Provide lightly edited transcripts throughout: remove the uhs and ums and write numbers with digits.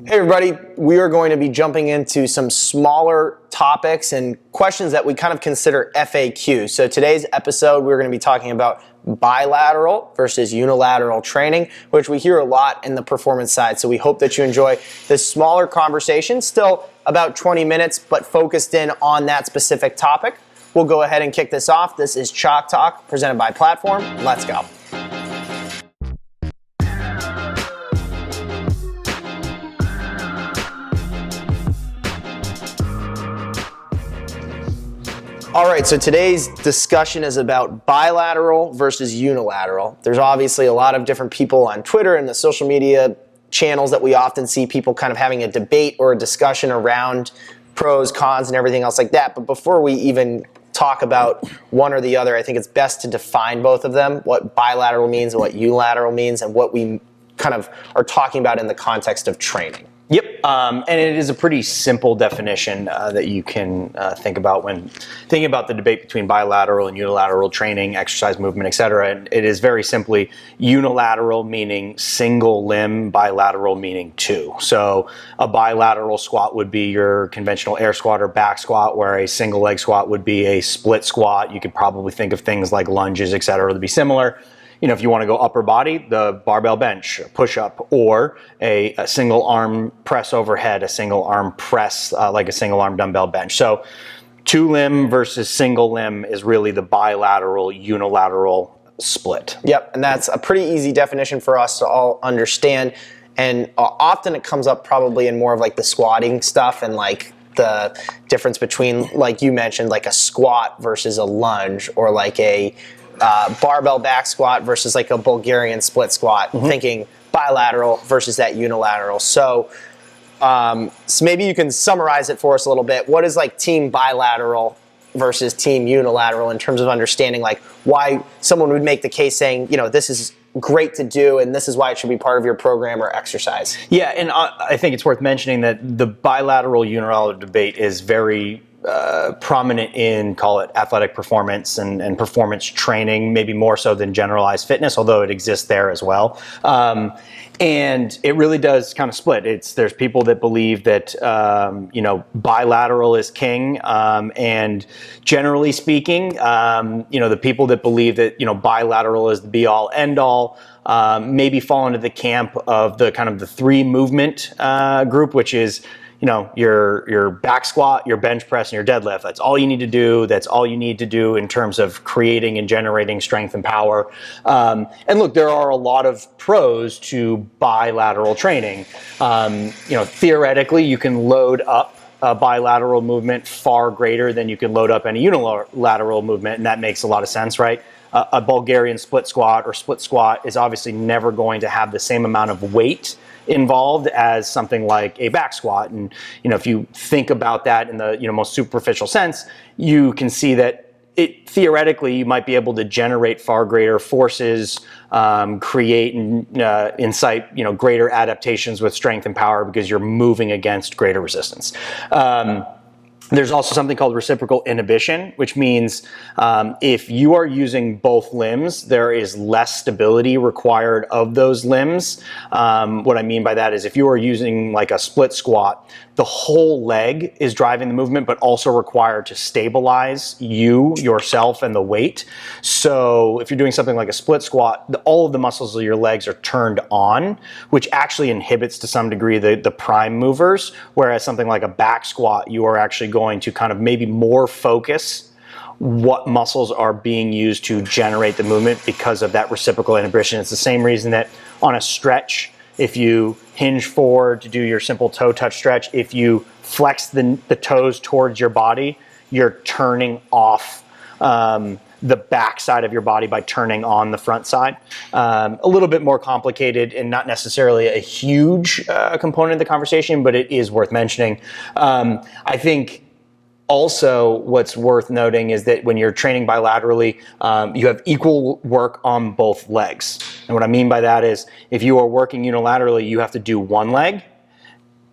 Hey everybody, we are going to be jumping into some smaller topics and questions that we kind of consider FAQ. So today's episode, we're going to be talking about bilateral versus unilateral training, which we hear a lot in the performance side. So we hope that you enjoy this smaller conversation, still about 20 minutes, but focused in on that specific topic. We'll go ahead and kick this off. This is Chalk Talk presented by Platform. Let's go. All right, so today's discussion is about bilateral versus unilateral. There's obviously a lot of different people on Twitter and the social media channels that we often see people kind of having a debate or a discussion around pros, cons, and everything else like that. But before we even talk about one or the other, I think it's best to define both of them, what bilateral means and what unilateral means, and what we kind of are talking about in the context of training. Yep, and it is a pretty simple definition that you can think about when thinking about the debate between bilateral and unilateral training, exercise, movement, etc. And it is very simply unilateral meaning single limb, bilateral meaning two. So a bilateral squat would be your conventional air squat or back squat, where a single leg squat would be a split squat. You could probably think of things like lunges, etc. to be similar. You know, if you want to go upper body, the barbell bench, push-up, or a single arm press overhead, a single arm press like a single arm dumbbell bench. So two limb versus single limb is really the bilateral, unilateral split. Yep, and that's a pretty easy definition for us to all understand. And often it comes up probably in more of like the squatting stuff and like the difference between, like you mentioned, like a squat versus a lunge, or like a barbell back squat versus like a Bulgarian split squat, thinking bilateral versus that unilateral. So maybe you can summarize it for us a little bit. What is like team bilateral versus team unilateral in terms of understanding like why someone would make the case saying, you know, this is great to do and this is why it should be part of your program or exercise? Yeah, and I think it's worth mentioning that the bilateral unilateral debate is very prominent in, call it, athletic performance and performance training, maybe more so than generalized fitness, although it exists there as well. And it really does kind of split. There's people that believe that bilateral is king, and generally speaking, the people that believe that bilateral is the be all end all maybe fall into the camp of the kind of the three movement group, which is your back squat, your bench press, and your deadlift. That's all you need to do. That's all you need to do in terms of creating and generating strength and power. And look, there are a lot of pros to bilateral training. Theoretically, you can load up a bilateral movement far greater than you can load up any unilateral movement, and that makes a lot of sense, right? A Bulgarian split squat or split squat is obviously never going to have the same amount of weight involved as something like a back squat. And if you think about that in the most superficial sense, you can see that theoretically you might be able to generate far greater forces, create and incite greater adaptations with strength and power because you're moving against greater resistance. There's also something called reciprocal inhibition, which means if you are using both limbs, there is less stability required of those limbs. What I mean by that is if you are using like a split squat, the whole leg is driving the movement, but also required to stabilize yourself, and the weight. So if you're doing something like a split squat, all of the muscles of your legs are turned on, which actually inhibits to some degree the prime movers, whereas something like a back squat, you are actually going to kind of maybe more focus what muscles are being used to generate the movement because of that reciprocal inhibition. It's the same reason that on a stretch, if you hinge forward to do your simple toe touch stretch, if you flex the toes towards your body, you're turning off the back side of your body by turning on the front side. A little bit more complicated and not necessarily a huge component of the conversation, but it is worth mentioning. I think also what's worth noting is that when you're training bilaterally, you have equal work on both legs. And what I mean by that is if you are working unilaterally, you have to do one leg.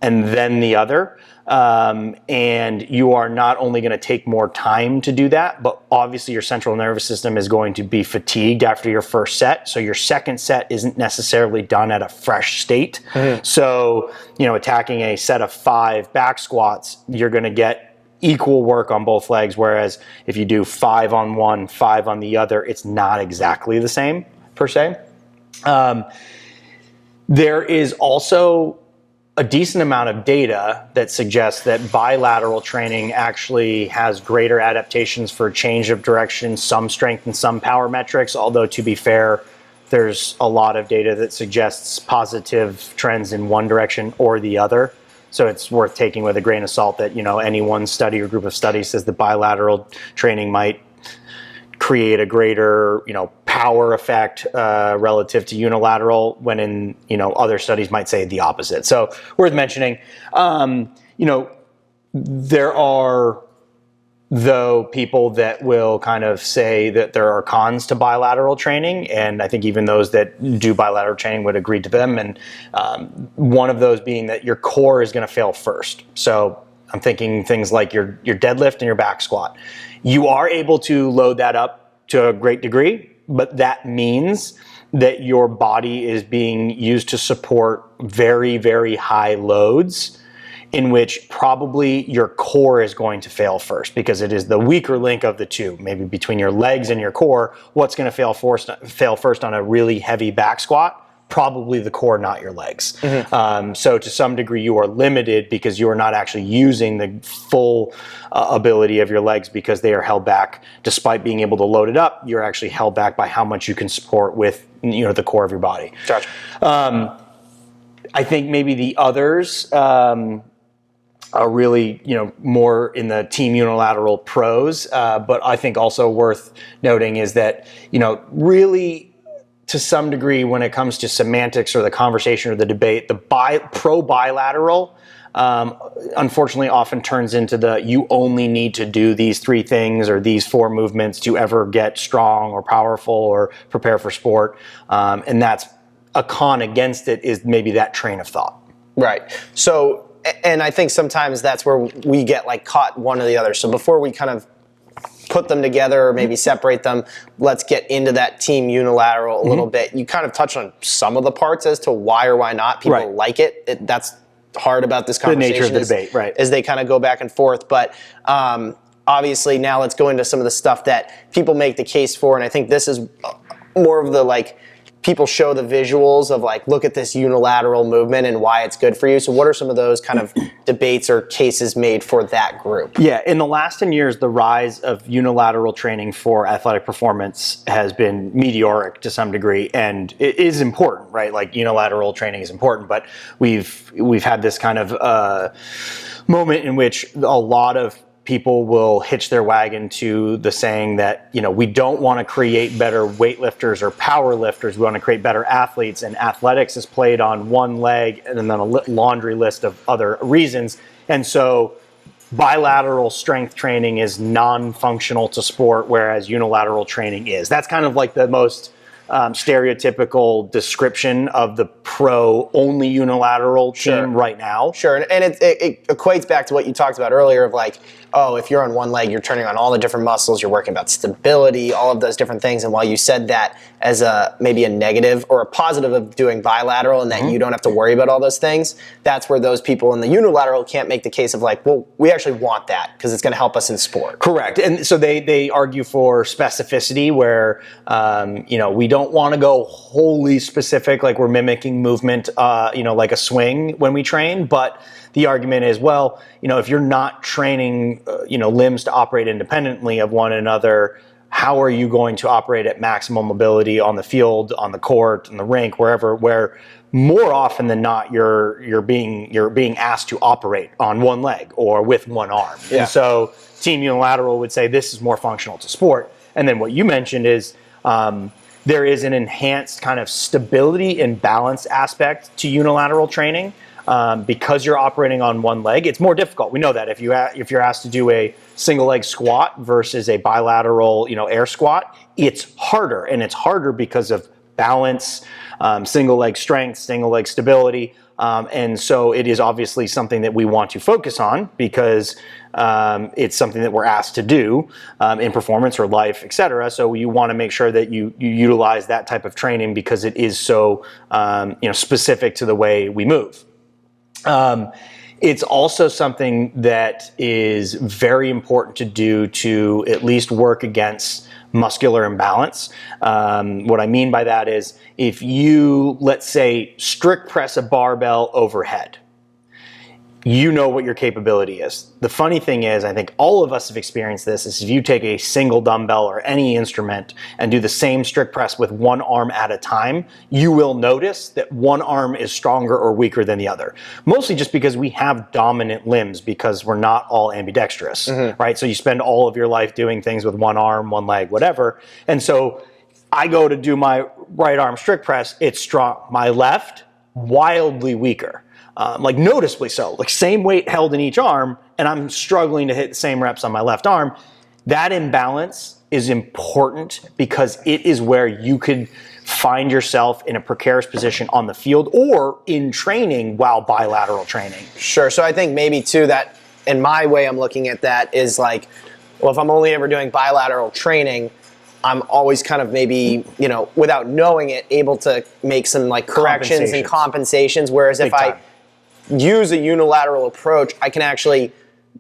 and then the other. And you are not only going to take more time to do that, but obviously your central nervous system is going to be fatigued after your first set. So your second set isn't necessarily done at a fresh state. So, attacking a set of 5 back squats, you're going to get equal work on both legs. Whereas if you do 5 on one, 5 on the other, it's not exactly the same per se. There is also a decent amount of data that suggests that bilateral training actually has greater adaptations for change of direction, some strength and some power metrics, although to be fair, there's a lot of data that suggests positive trends in one direction or the other. So it's worth taking with a grain of salt that, any one study or group of studies says that bilateral training might create a greater, power effect relative to unilateral, when in, other studies might say the opposite. So worth mentioning. There are, though, people that will kind of say that there are cons to bilateral training, and I think even those that do bilateral training would agree to them. And one of those being that your core is going to fail first. So I'm thinking things like your deadlift and your back squat. You are able to load that up to a great degree, but that means that your body is being used to support very, very high loads, in which probably your core is going to fail first, because it is the weaker link of the two. Maybe between your legs and your core, what's going to fail first on a really heavy back squat? Probably the core, not your legs. So to some degree, you are limited because you are not actually using the full ability of your legs, because they are held back. Despite being able to load it up, you're actually held back by how much you can support with the core of your body. Gotcha. I think maybe the others are really, more in the team unilateral pros, but I think also worth noting is that, really, to some degree, when it comes to semantics or the conversation or the debate, the pro-bilateral unfortunately often turns into you only need to do these 3 things or these 4 movements to ever get strong or powerful or prepare for sport. And that's a con against it, is maybe that train of thought. Right. So, and I think sometimes that's where we get caught one or the other. So before we kind of put them together or maybe separate them, let's get into that team unilateral a little bit. You kind of touched on some of the parts as to why or why not people like it. That's hard about this conversation. The nature of the debate, right. As they kind of go back and forth. But obviously now let's go into some of the stuff that people make the case for. And I think this is more of the people show the visuals of look at this unilateral movement and why it's good for you. So what are some of those kind of debates or cases made for that group? Yeah, in the last 10 years, the rise of unilateral training for athletic performance has been meteoric to some degree, and it is important, right? Unilateral training is important, but we've had this kind of moment in which a lot of people will hitch their wagon to the saying that, we don't want to create better weightlifters or power lifters. We want to create better athletes, and athletics is played on one leg and then a laundry list of other reasons. And so bilateral strength training is non-functional to sport, whereas unilateral training is. That's kind of the most stereotypical description of the pro-only unilateral team right now. Sure, and it equates back to what you talked about earlier of if you're on one leg, you're turning on all the different muscles, you're working about stability, all of those different things. And while you said that as maybe a negative or a positive of doing bilateral and that you don't have to worry about all those things, that's where those people in the unilateral can't make the case of well, we actually want that because it's going to help us in sport. Correct. And so they argue for specificity where, we don't want to go wholly specific, like we're mimicking movement, like a swing when we train, but the argument is, if you're not training, limbs to operate independently of one another, how are you going to operate at maximum mobility on the field, on the court, in the rink, wherever, where more often than not, you're being asked to operate on one leg or with one arm. Yeah. And so team unilateral would say this is more functional to sport. And then what you mentioned is, there is an enhanced kind of stability and balance aspect to unilateral training. Because you're operating on one leg, it's more difficult. We know that if you're asked to do a single leg squat versus a bilateral, air squat, it's harder, and it's harder because of balance, single leg strength, single leg stability. And so it is obviously something that we want to focus on because it's something that we're asked to do in performance or life, et cetera. So you want to make sure that you utilize that type of training because it is so specific to the way we move. It's also something that is very important to do to at least work against muscular imbalance. What I mean by that is if you, let's say, strict press a barbell overhead, you know what your capability is. The funny thing is, I think all of us have experienced this, is if you take a single dumbbell or any instrument and do the same strict press with one arm at a time, you will notice that one arm is stronger or weaker than the other. Mostly just because we have dominant limbs because we're not all ambidextrous, right? So you spend all of your life doing things with one arm, one leg, whatever. And so I go to do my right arm strict press, it's strong. My left, wildly weaker. Like noticeably so, like same weight held in each arm, and I'm struggling to hit the same reps on my left arm. That imbalance is important because it is where you could find yourself in a precarious position on the field or in training while bilateral training. Sure. So I think maybe too that in my way I'm looking at that is like, well, if I'm only ever doing bilateral training, I'm always kind of maybe, without knowing it, able to make some like corrections and compensations. Whereas if I use a unilateral approach, I can actually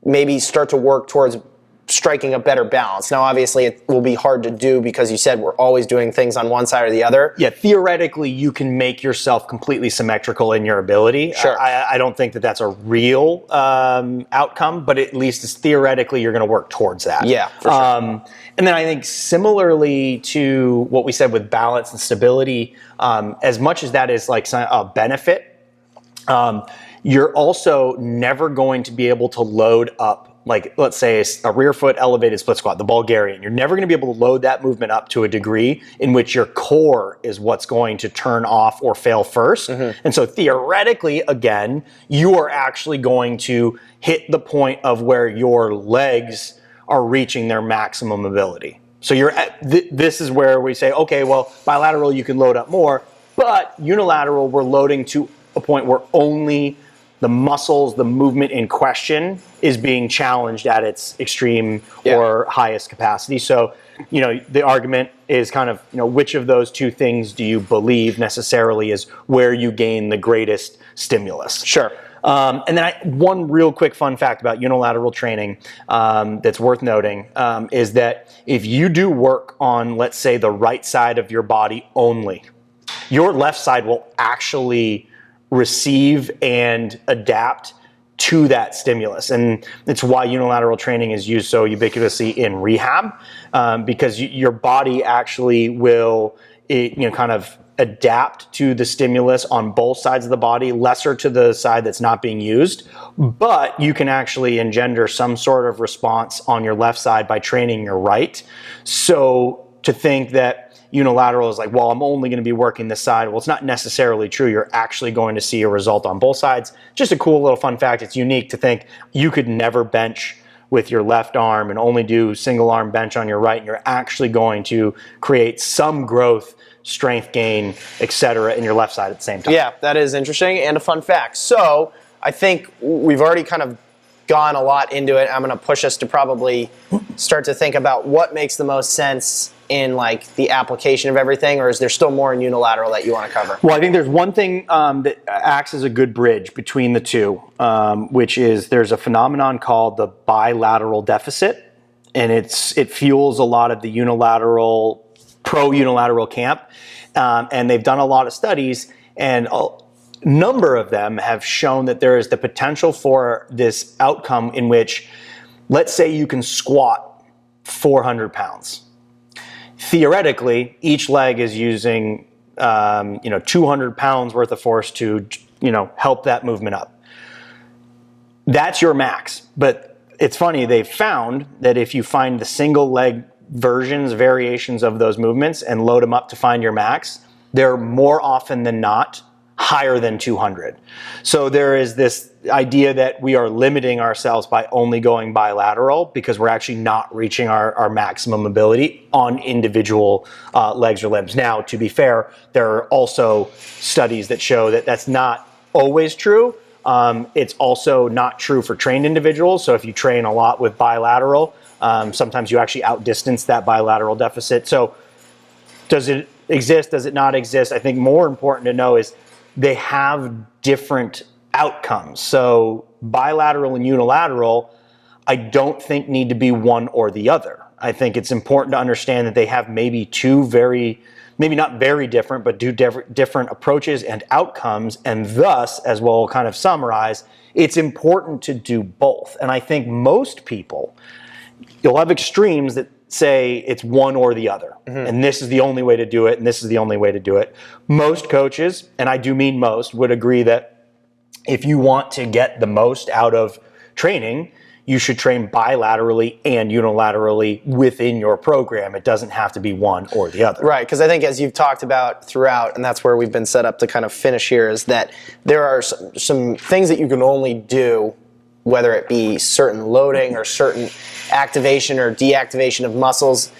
maybe start to work towards striking a better balance. Now, obviously, it will be hard to do because you said we're always doing things on one side or the other. Yeah, theoretically, you can make yourself completely symmetrical in your ability. Sure. I don't think that that's a real outcome, but at least it's theoretically you're going to work towards that. Yeah, for sure. And then I think similarly to what we said with balance and stability, as much as that is like a benefit, you're also never going to be able to load up, like let's say a rear foot elevated split squat, the Bulgarian. You're never going to be able to load that movement up to a degree in which your core is what's going to turn off or fail first. And so theoretically, again, you are actually going to hit the point of where your legs are reaching their maximum ability. So this is where we say, okay, well, bilateral, you can load up more, but unilateral, we're loading to a point where only the muscles, the movement in question is being challenged at its extreme or highest capacity. So, the argument is kind of, which of those two things do you believe necessarily is where you gain the greatest stimulus? Sure. And then one real quick fun fact about unilateral training that's worth noting is that if you do work on, let's say, the right side of your body only, your left side will actually receive and adapt to that stimulus. And it's why unilateral training is used so ubiquitously in rehab, because your body actually will kind of adapt to the stimulus on both sides of the body, lesser to the side that's not being used, but you can actually engender some sort of response on your left side by training your right. So to think that unilateral is like, well, I'm only going to be working this side. Well, it's not necessarily true. You're actually going to see a result on both sides. Just a cool little fun fact. It's unique to think you could never bench with your left arm and only do single arm bench on your right, and you're actually going to create some growth, strength gain, etc. in your left side at the same time. Yeah, that is interesting and a fun fact. So I think we've already kind of gone a lot into it. I'm going to push us to probably start to think about what makes the most sense in like the application of everything, or is there still more in unilateral that you want to cover? Well, I think there's one thing that acts as a good bridge between the two, which is there's a phenomenon called the bilateral deficit, and it fuels a lot of the pro-unilateral camp, and they've done a lot of studies, and a number of them have shown that there is the potential for this outcome in which, let's say you can squat 400 pounds. Theoretically, each leg is using 200 pounds worth of force to help that movement up. That's your max. But it's funny, they've found that if you find the single leg variations of those movements and load them up to find your max, they're more often than not higher than 200. So there is this idea that we are limiting ourselves by only going bilateral because we're actually not reaching our maximum ability on individual legs or limbs. Now, to be fair, there are also studies that show that that's not always true. It's also not true for trained individuals. So if you train a lot with bilateral, sometimes you actually outdistance that bilateral deficit. So does it exist? Does it not exist? I think more important to know is they have different outcomes. So bilateral and unilateral, I don't think need to be one or the other. I think it's important to understand that they have maybe two maybe not very different, but different approaches and outcomes. And thus, as we'll kind of summarize, it's important to do both. And I think most people, you'll have extremes that say it's one or the other. And this is the only way to do it, and this is the only way to do it. Most coaches, and I do mean most, would agree that if you want to get the most out of training, you should train bilaterally and unilaterally within your program. It doesn't have to be one or the other. Right, because I think as you've talked about throughout, and that's where we've been set up to kind of finish here, is that there are some things that you can only do, whether it be certain loading or certain activation or deactivation of muscles,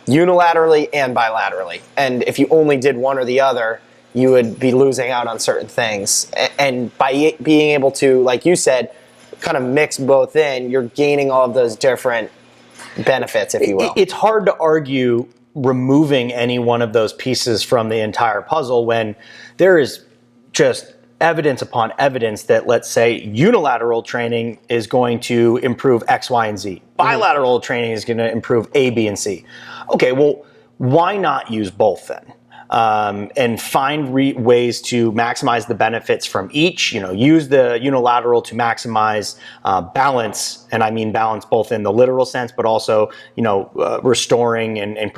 unilaterally and bilaterally. And if you only did one or the other, you would be losing out on certain things. And by being able to, like you said, kind of mix both in, you're gaining all of those different benefits, if you will. It's hard to argue removing any one of those pieces from the entire puzzle when there is just evidence upon evidence that, let's say, unilateral training is going to improve X, Y, and Z. Bilateral training is going to improve A, B, and C. Okay, well, why not use both then? And find ways to maximize the benefits from each. Use the unilateral to maximize balance, and I mean balance both in the literal sense, but also restoring and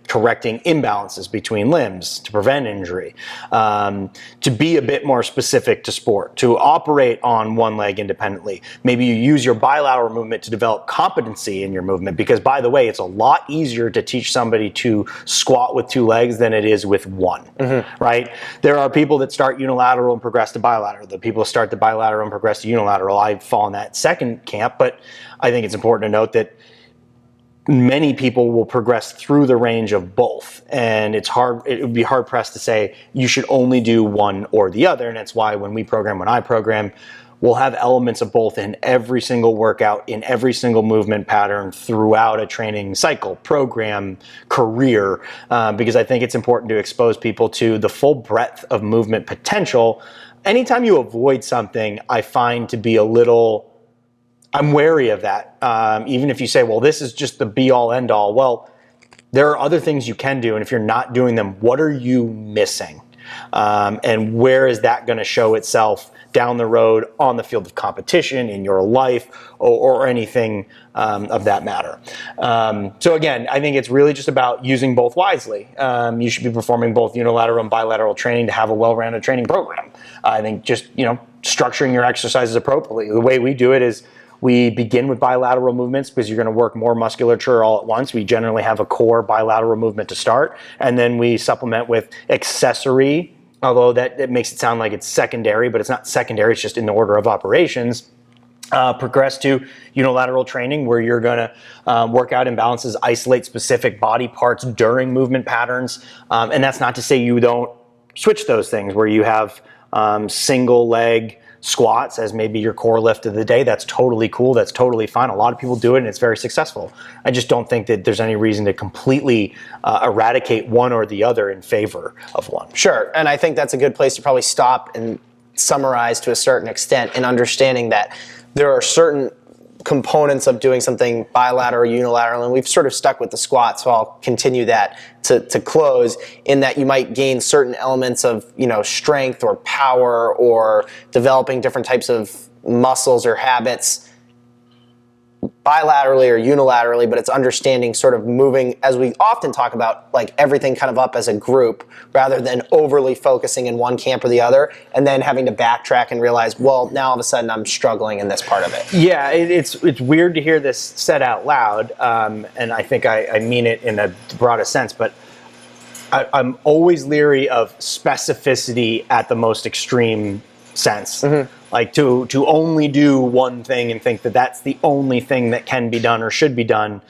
correcting imbalances between limbs to prevent injury. To be a bit more specific to sport, to operate on one leg independently. Maybe you use your bilateral movement to develop competency in your movement, because by the way, it's a lot easier to teach somebody to squat with two legs than it is with one, right? There are people that start unilateral and progress to bilateral. The people that start the bilateral and progress to unilateral. I fall in that second camp, but I think it's important to note that many people will progress through the range of both. And it would be hard pressed to say you should only do one or the other. And that's why when I program, we'll have elements of both in every single workout, in every single movement pattern throughout a training cycle, program, career, because I think it's important to expose people to the full breadth of movement potential. Anytime you avoid something, I find to be I'm wary of that. Even if you say, well, this is just the be all end all. Well, there are other things you can do. And if you're not doing them, what are you missing? And where is that going to show itself down the road on the field of competition, in your life, or anything of that matter. So again, I think it's really just about using both wisely. You should be performing both unilateral and bilateral training to have a well-rounded training program. I think just structuring your exercises appropriately. The way we do it is we begin with bilateral movements because you're going to work more musculature all at once. We generally have a core bilateral movement to start, and then we supplement with accessory, although that makes it sound like it's secondary, but it's not secondary, it's just in the order of operations. Progress to unilateral training, where you're going to work out imbalances, isolate specific body parts during movement patterns. And that's not to say you don't switch those things, where you have single leg squats as maybe your core lift of the day. That's totally cool. That's totally fine. A lot of people do it and it's very successful. I just don't think that there's any reason to completely eradicate one or the other in favor of one. Sure, and I think that's a good place to probably stop and summarize to a certain extent in understanding that there are certain components of doing something bilateral or unilateral, and we've sort of stuck with the squat, so I'll continue that to close, in that you might gain certain elements of strength or power or developing different types of muscles or habits bilaterally or unilaterally, but it's understanding sort of moving, as we often talk about, like everything kind of up as a group rather than overly focusing in one camp or the other and then having to backtrack and realize, well, now all of a sudden I'm struggling in this part of it. Yeah, it's weird to hear this said out loud, and I think I mean it in the broadest sense, but I'm always leery of specificity at the most extreme sense. Like to only do one thing and think that that's the only thing that can be done or should be done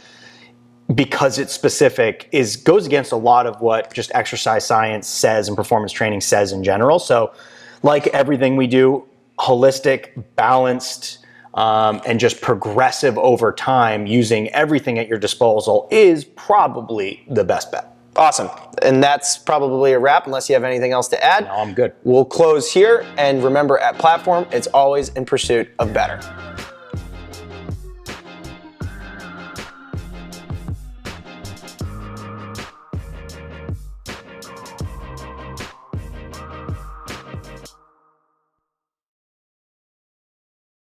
because it's specific goes against a lot of what just exercise science says and performance training says in general. So like everything we do, holistic, balanced, and just progressive over time, using everything at your disposal is probably the best bet. Awesome. And that's probably a wrap unless you have anything else to add. No, I'm good. We'll close here, and remember, at Platform, it's always in pursuit of better.